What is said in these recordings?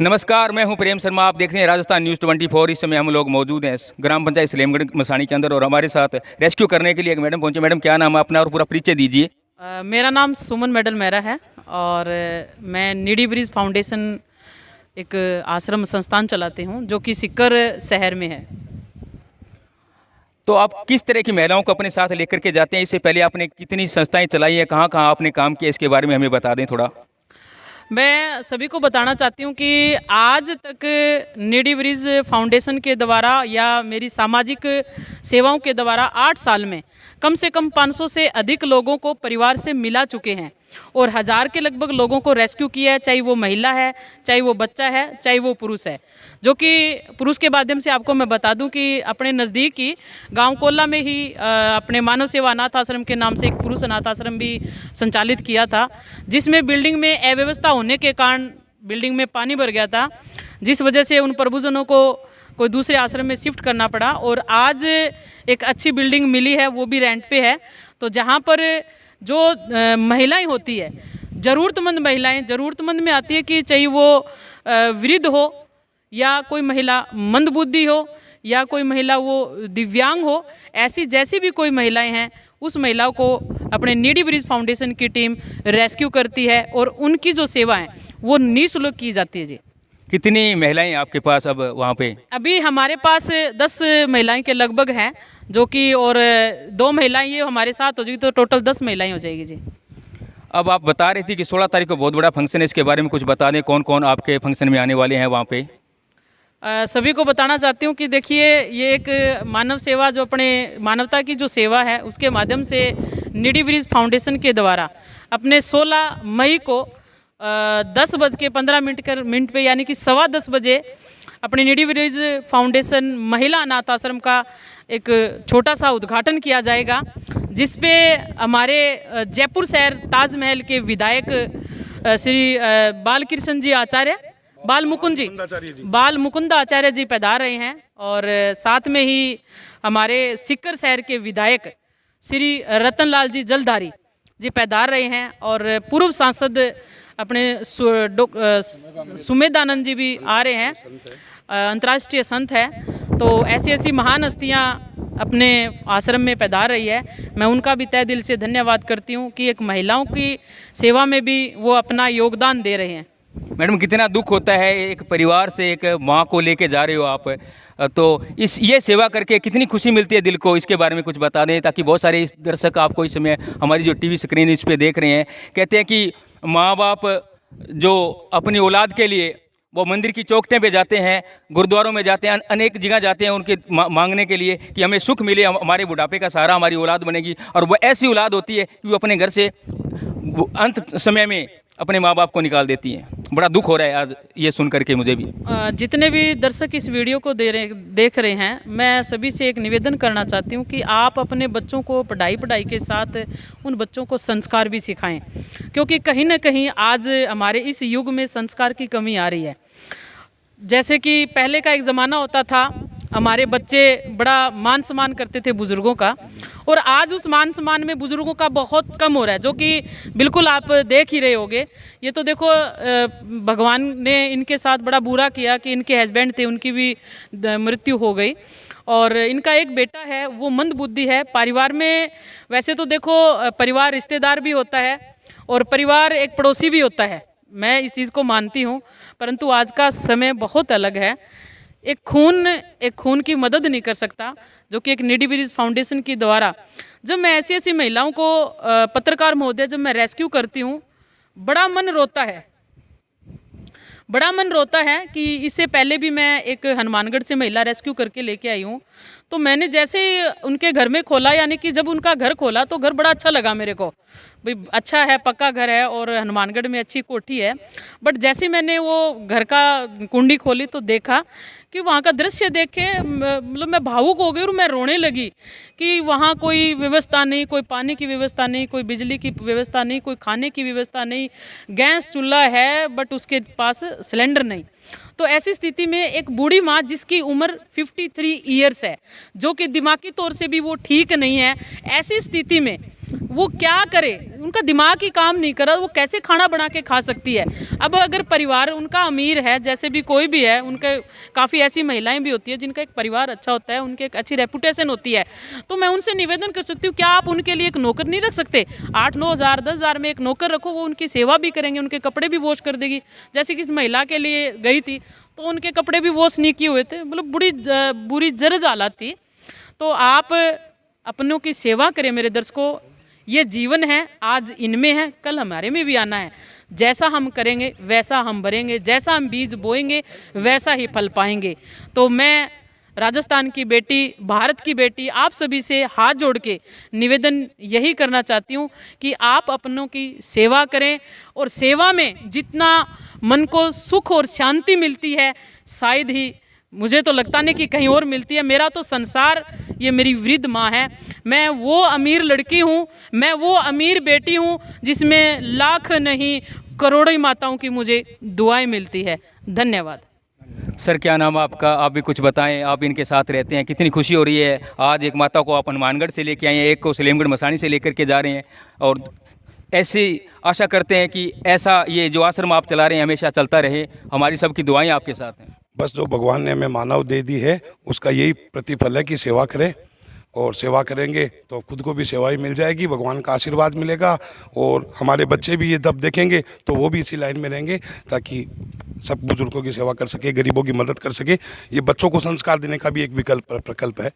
नमस्कार, मैं हूं प्रेम शर्मा। आप देख रहे हैं राजस्थान न्यूज़ 24। इस समय हम लोग मौजूद हैं ग्राम पंचायत सलेमगढ़ मसाणी के अंदर और हमारे साथ रेस्क्यू करने के लिए एक मैडम पहुंचे। मैडम, क्या नाम है अपना और पूरा परिचय दीजिए। मेरा नाम सुमन मेडल मेहरा है और मैं नीडी ब्रिज फाउंडेशन एक आश्रम संस्थान चलाती हूं जो कि सिक्कर शहर में है। तो आप किस तरह की महिलाओं को अपने साथ लेकर के जाते हैं? इससे पहले आपने कितनी संस्थाएं चलाई हैं, कहाँ कहाँ आपने काम किया, इसके बारे में हमें बता दें थोड़ा। मैं सभी को बताना चाहती हूँ कि आज तक नीडी ब्रिज फाउंडेशन के द्वारा या मेरी सामाजिक सेवाओं के द्वारा 8 साल में कम से कम 500 से अधिक लोगों को परिवार से मिला चुके हैं और 1000 के लगभग लोगों को रेस्क्यू किया है, चाहे वो महिला है, चाहे वो बच्चा है, चाहे वो पुरुष है। जो कि पुरुष के माध्यम से आपको मैं बता दूं कि अपने नज़दीक ही गांव कोल्ला में ही अपने मानव सेवा अनाथ आश्रम के नाम से एक पुरुष अनाथ आश्रम भी संचालित किया था, जिसमें बिल्डिंग में अव्यवस्था होने के कारण बिल्डिंग में पानी भर गया था, जिस वजह से उन प्रभुजनों को कोई दूसरे आश्रम में शिफ्ट करना पड़ा और आज एक अच्छी बिल्डिंग मिली है, वो भी रेंट पे है। तो जहाँ पर जो महिलाएं होती है, ज़रूरतमंद महिलाएं ज़रूरतमंद में आती है कि चाहे वो वृद्ध हो या कोई महिला मंदबुद्धि हो या कोई महिला वो दिव्यांग हो, ऐसी जैसी भी कोई महिलाएं हैं उस महिलाओं को अपने नीडी ब्रिज फाउंडेशन की टीम रेस्क्यू करती है और उनकी जो सेवा है वो निःशुल्क की जाती है। जी, कितनी महिलाएं आपके पास अब वहाँ पे? अभी हमारे पास 10 महिलाएं के लगभग हैं, जो कि और 2 महिलाएं ये हमारे साथ हो जाएगी तो टोटल 10 महिलाएं हो जाएगी। जी, अब आप बता रही थी कि 16 तारीख को बहुत बड़ा फंक्शन है, इसके बारे में कुछ बता दें, कौन कौन आपके फंक्शन में आने वाले हैं वहाँ पे? सभी को बताना चाहती हूँ कि देखिए, ये एक मानव सेवा जो अपने मानवता की जो सेवा है उसके माध्यम से नीडी ब्रिज फाउंडेशन के द्वारा अपने 16 मई को 10:15 पे यानी कि 10:15 बजे अपने नीडी ब्रिज फाउंडेशन महिला अनाथ आश्रम का एक छोटा सा उद्घाटन किया जाएगा, जिस पे हमारे जयपुर शहर ताजमहल के विधायक श्री बालकृष्ण जी आचार्य बाल मुकुंद आचार्य जी पधार रहे हैं और साथ में ही हमारे सिक्कर शहर के विधायक श्री रतनलाल जी जलधारी जी पधार रहे हैं और पूर्व सांसद अपने सुमेधानंद जी भी आ रहे हैं, अंतर्राष्ट्रीय संत है। तो ऐसी ऐसी महान हस्तियाँ अपने आश्रम में पधार रही है। मैं उनका भी तहे दिल से धन्यवाद करती हूँ कि एक महिलाओं की सेवा में भी वो अपना योगदान दे रहे हैं। मैडम, कितना दुख होता है, एक परिवार से एक माँ को लेके जा रहे हो आप, तो ये सेवा करके कितनी खुशी मिलती है दिल को, इसके बारे में कुछ बता दें ताकि बहुत सारे दर्शक आपको इस समय हमारी जो टीवी स्क्रीन इस पे देख रहे हैं। कहते हैं कि माँ बाप जो अपनी औलाद के लिए वो मंदिर की चौखटें पे जाते हैं, गुरुद्वारों में जाते हैं, अनेक जगह जाते हैं उनके मांगने के लिए कि हमें सुख मिले, हमारे बुढ़ापे का सहारा हमारी औलाद बनेगी। और वो ऐसी औलाद होती है कि वो अपने घर से अंत समय में अपने माँ बाप को निकाल देती हैं। बड़ा दुख हो रहा है आज ये सुन करके मुझे भी। जितने भी दर्शक इस वीडियो को देख रहे हैं, मैं सभी से एक निवेदन करना चाहती हूँ कि आप अपने बच्चों को पढ़ाई के साथ उन बच्चों को संस्कार भी सिखाएं, क्योंकि कहीं ना कहीं आज हमारे इस युग में संस्कार की कमी आ रही है। जैसे कि पहले का एक ज़माना होता था, हमारे बच्चे बड़ा मान सम्मान करते थे बुज़ुर्गों का, और आज उस मान सम्मान में बुज़ुर्गों का बहुत कम हो रहा है, जो कि बिल्कुल आप देख ही रहे होगे। ये तो देखो, भगवान ने इनके साथ बड़ा बुरा किया कि इनके हस्बैंड थे, उनकी भी मृत्यु हो गई और इनका एक बेटा है वो मंदबुद्धि है। परिवार में वैसे तो देखो, परिवार रिश्तेदार भी होता है और परिवार एक पड़ोसी भी होता है, मैं इस चीज़ को मानती हूँ, परंतु आज का समय बहुत अलग है। एक खून की मदद नहीं कर सकता, जो कि एक नीडी ब्रिज फाउंडेशन के द्वारा जब मैं ऐसी ऐसी महिलाओं को, पत्रकार महोदय, जब मैं रेस्क्यू करती हूँ, बड़ा मन रोता है कि इससे पहले भी मैं एक हनुमानगढ़ से महिला रेस्क्यू करके लेके आई हूँ। तो मैंने जैसे ही उनके घर में खोला, यानी कि जब उनका घर खोला तो घर बड़ा अच्छा लगा मेरे को। भाई अच्छा है, पक्का घर है और हनुमानगढ़ में अच्छी कोठी है। बट जैसे मैंने वो घर का कुंडी खोली तो देखा कि वहाँ का दृश्य देखे मतलब मैं भावुक हो गई और मैं रोने लगी कि वहाँ कोई व्यवस्था नहीं, कोई पानी की व्यवस्था नहीं, कोई बिजली की व्यवस्था नहीं, कोई खाने की व्यवस्था नहीं। गैस चूल्हा है बट उसके पास सिलेंडर नहीं। तो ऐसी स्थिति में एक बूढ़ी माँ जिसकी उम्र 53 ईयर्स है, जो कि दिमागी तौर से भी वो ठीक नहीं है, ऐसी स्थिति में वो क्या करे, उनका दिमाग ही काम नहीं कर रहा, वो कैसे खाना बना के खा सकती है। अब अगर परिवार उनका अमीर है, जैसे भी कोई भी है, उनके काफ़ी ऐसी महिलाएं भी होती है जिनका एक परिवार अच्छा होता है, उनकी एक अच्छी रेपुटेशन होती है, तो मैं उनसे निवेदन कर सकती हूँ क्या आप उनके लिए एक नौकर नहीं रख सकते? 8-9 हज़ार 10 हज़ार में एक नौकर रखो, वो उनकी सेवा भी करेंगे, उनके कपड़े भी वॉश कर देगी। जैसे कि इस महिला के लिए गई थी तो उनके कपड़े भी वॉश नहीं किए हुए थे, मतलब बुरी जर्ज हालत थी। तो आप अपनों की सेवा करें मेरे दर्शकों, ये जीवन है, आज इनमें है, कल हमारे में भी आना है। जैसा हम करेंगे वैसा हम भरेंगे, जैसा हम बीज बोएंगे वैसा ही फल पाएंगे। तो मैं राजस्थान की बेटी, भारत की बेटी, आप सभी से हाथ जोड़ के निवेदन यही करना चाहती हूँ कि आप अपनों की सेवा करें, और सेवा में जितना मन को सुख और शांति मिलती है शायद ही, मुझे तो लगता नहीं कि कहीं और मिलती है। मेरा तो संसार ये मेरी वृद्ध माँ है। मैं वो अमीर लड़की हूँ, मैं वो अमीर बेटी हूँ जिसमें लाख नहीं करोड़ों माताओं की मुझे दुआएं मिलती है। धन्यवाद। सर क्या नाम है आपका? आप भी कुछ बताएं, आप इनके साथ रहते हैं, कितनी खुशी हो रही है आज एक माता को आप हनुमानगढ़ से लेके आए हैं, एक को सलेमगढ़ मसानी से लेकर के जा रहे हैं, और ऐसी आशा करते हैं कि ऐसा ये जो आश्रम आप चला रहे हैं हमेशा चलता रहे। हमारी सबकी दुआएं आपके साथ हैं। बस जो भगवान ने हमें मानव दे दी है उसका यही प्रतिफल है कि सेवा करें, और सेवा करेंगे तो खुद को भी सेवा ही मिल जाएगी, भगवान का आशीर्वाद मिलेगा, और हमारे बच्चे भी ये तब देखेंगे तो वो भी इसी लाइन में रहेंगे ताकि सब बुजुर्गों की सेवा कर सके, गरीबों की मदद कर सके। ये बच्चों को संस्कार देने का भी एक प्रकल्प है।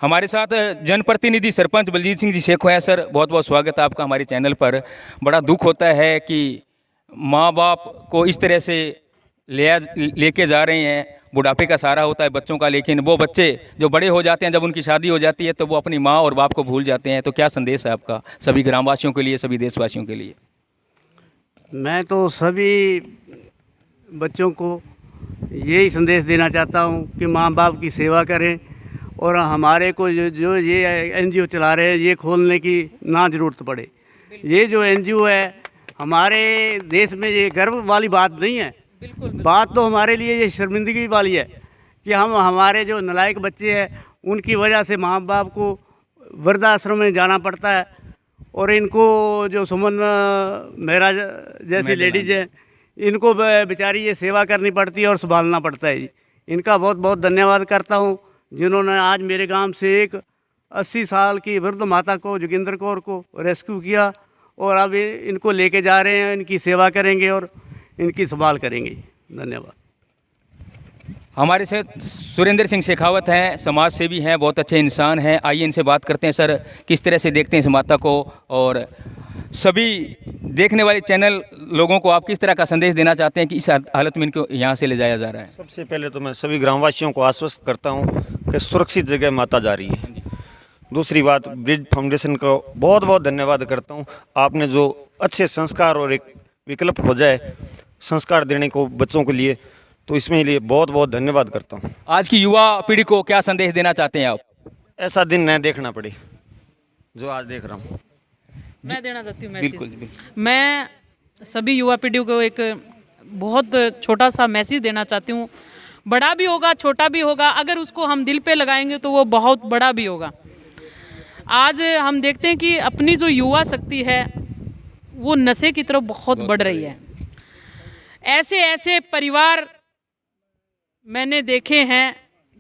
हमारे साथ जनप्रतिनिधि सरपंच बलजीत सिंह जी शेखो हैं। सर बहुत बहुत स्वागत है आपका हमारे चैनल पर। बड़ा दुख होता है कि माँ बाप को इस तरह से लेके जा रहे हैं, बुढ़ापे का सहारा होता है बच्चों का, लेकिन वो बच्चे जो बड़े हो जाते हैं, जब उनकी शादी हो जाती है तो वो अपनी माँ और बाप को भूल जाते हैं। तो क्या संदेश है आपका सभी ग्रामवासियों के लिए, सभी देशवासियों के लिए? मैं तो सभी बच्चों को यही संदेश देना चाहता हूँ कि माँ बाप की सेवा करें, और हमारे को जो ये एनजीओ चला रहे हैं ये खोलने की ना ज़रूरत पड़े। ये जो एनजीओ है हमारे देश में ये गर्व वाली बात नहीं है, बात तो हमारे लिए ये शर्मिंदगी वाली है कि हमारे जो नालायक बच्चे हैं उनकी वजह से माँ बाप को वृद्धाश्रम में जाना पड़ता है, और इनको जो सुमन मेहरा जैसी लेडीज़ हैं इनको बेचारी ये सेवा करनी पड़ती है और संभालना पड़ता है जी। इनका बहुत बहुत धन्यवाद करता हूँ जिन्होंने आज मेरे गांव से एक 80 साल की वृद्ध माता को, जोगिंदर कौर को रेस्क्यू किया, और अब इनको लेके जा रहे हैं, इनकी सेवा करेंगे और इनकी संभाल करेंगे। धन्यवाद। हमारे साथ सुरेंद्र सिंह शेखावत हैं, समाज सेवी हैं, बहुत अच्छे इंसान हैं। आइए इनसे बात करते हैं। सर किस तरह से देखते हैं इस माता को, और सभी देखने वाले चैनल लोगों को आप किस तरह का संदेश देना चाहते हैं कि इस हालत में इनको यहाँ से ले जाया जा रहा है? सबसे पहले तो मैं सभी ग्रामवासियों को आश्वस्त करता हूँ कि सुरक्षित जगह माता जा रही है। दूसरी बात, ब्रिज फाउंडेशन को बहुत बहुत धन्यवाद करता हूँ। आपने जो अच्छे संस्कार और एक विकल्प खोजा है संस्कार देने को बच्चों के लिए, तो इसमें लिए बहुत बहुत धन्यवाद करता हूँ। आज की युवा पीढ़ी को क्या संदेश देना चाहते हैं आप? ऐसा दिन न देखना पड़े जो आज देख रहा हूँ। मैं देना चाहती हूँ बिल्कुल, मैसेज। बिल्कुल। मैं सभी युवा पीढ़ी को एक बहुत छोटा सा मैसेज देना चाहती हूँ। बड़ा भी होगा, छोटा भी होगा, अगर उसको हम दिल पे लगाएंगे तो वो बहुत बड़ा भी होगा। आज हम देखते हैं कि अपनी जो युवा शक्ति है वो नशे की तरफ बहुत बढ़ रही है। ऐसे ऐसे परिवार मैंने देखे हैं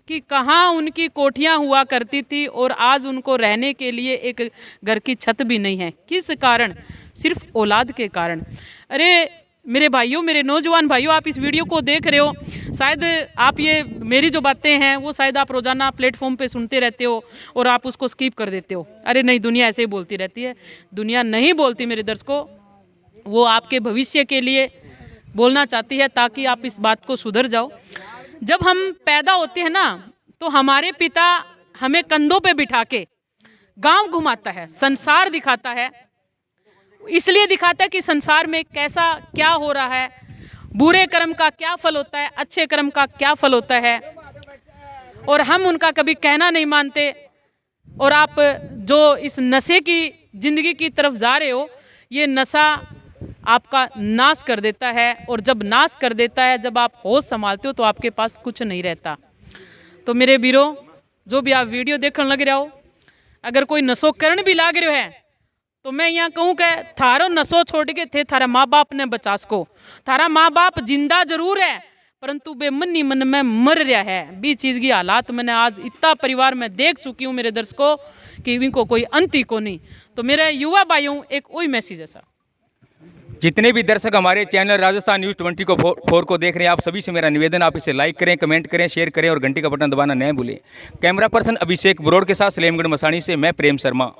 कि कहाँ उनकी कोठियाँ हुआ करती थी और आज उनको रहने के लिए एक घर की छत भी नहीं है। किस कारण? सिर्फ औलाद के कारण। अरे मेरे भाइयों, मेरे नौजवान भाइयों, आप इस वीडियो को देख रहे हो, शायद आप ये मेरी जो बातें हैं वो शायद आप रोज़ाना प्लेटफॉर्म पे सुनते रहते हो और आप उसको स्किप कर देते हो। अरे नहीं, दुनिया ऐसे ही बोलती रहती है। दुनिया नहीं बोलती मेरे दर्शकों, वो आपके भविष्य के लिए बोलना चाहती है ताकि आप इस बात को सुधर जाओ। जब हम पैदा होते हैं ना तो हमारे पिता हमें कंधों पे बिठा के गांव घुमाता है, संसार दिखाता है। इसलिए दिखाता है कि संसार में कैसा क्या हो रहा है, बुरे कर्म का क्या फल होता है, अच्छे कर्म का क्या फल होता है। और हम उनका कभी कहना नहीं मानते। और आप जो इस नशे की ज़िंदगी की तरफ जा रहे हो, ये नशा आपका नाश कर देता है। और जब नाश कर देता है, जब आप होश संभालते हो तो आपके पास कुछ नहीं रहता। तो मेरे वीरों, जो भी आप वीडियो देखने लग रहे हो, अगर कोई नशो करण भी लाग रहे है तो मैं यहाँ कहूँ कि थारो नशो छोड़ के थे थारा माँ बाप ने बचास को। थारा माँ बाप जिंदा जरूर है, परंतु बे मन ही मन में मर रहा है। बी चीज़ की हालात मैंने आज इतना परिवार में देख चुकी हूँ मेरे दर्शकों कि इनको कोई अंत ही को नहीं। तो मेरे युवा भाइयों, एक वही मैसेज है सर। जितने भी दर्शक हमारे चैनल राजस्थान न्यूज़ 24 को देख रहे हैं, आप सभी से मेरा निवेदन, आप इसे लाइक करें, कमेंट करें, शेयर करें और घंटी का बटन दबाना न भूलें। कैमरा पर्सन अभिषेक बरोड़ के साथ सलेमगढ़ मसाणी से मैं प्रेम शर्मा।